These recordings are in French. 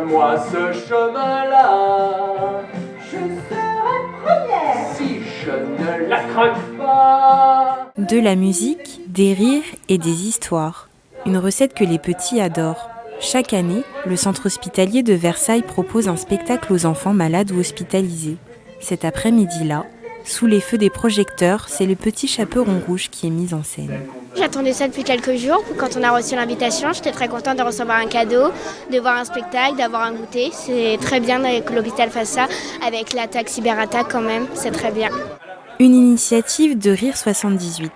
Montre-moi ce chemin-là. Je serai première Si je ne la craque pas. De la musique, des rires et des histoires. Une recette que les petits adorent. Chaque année, le centre hospitalier de Versailles propose un spectacle aux enfants malades ou hospitalisés. Cet après-midi-là, sous les feux des projecteurs, c'est le petit chaperon rouge qui est mis en scène. J'attendais ça depuis quelques jours. Quand on a reçu l'invitation, j'étais très contente de recevoir un cadeau, de voir un spectacle, d'avoir un goûter. C'est très bien que l'hôpital fasse ça, avec l'attaque, cyberattaque quand même, c'est très bien. Une initiative de Rire 78.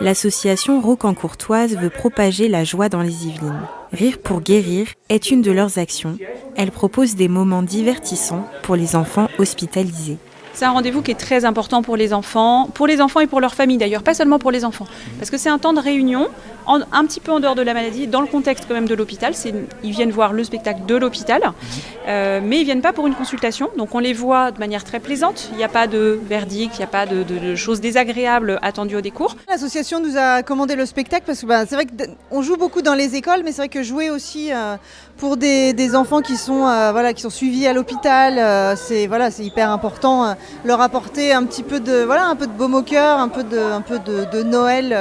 L'association Rocancourtoise veut propager la joie dans les Yvelines. Rire pour guérir est une de leurs actions. Elle propose des moments divertissants pour les enfants hospitalisés. C'est un rendez-vous qui est très important pour les enfants et pour leur famille d'ailleurs, pas seulement pour les enfants. Parce que c'est un temps de réunion, un petit peu en dehors de la maladie, dans le contexte quand même de l'hôpital. Ils viennent voir le spectacle de l'hôpital, mais ils ne viennent pas pour une consultation. Donc on les voit de manière très plaisante. Il n'y a pas de verdict, il n'y a pas de choses désagréables attendues au décours. L'association nous a commandé le spectacle parce que c'est vrai qu'on joue beaucoup dans les écoles, mais c'est vrai que jouer aussi pour des enfants qui sont suivis à l'hôpital, c'est hyper important. Leur apporter un petit peu de baume au cœur, un peu de Noël,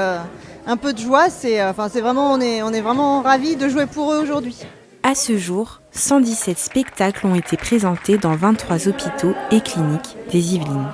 un peu de joie. On est vraiment ravis de jouer pour eux aujourd'hui. À ce jour, 117 spectacles ont été présentés dans 23 hôpitaux et cliniques des Yvelines.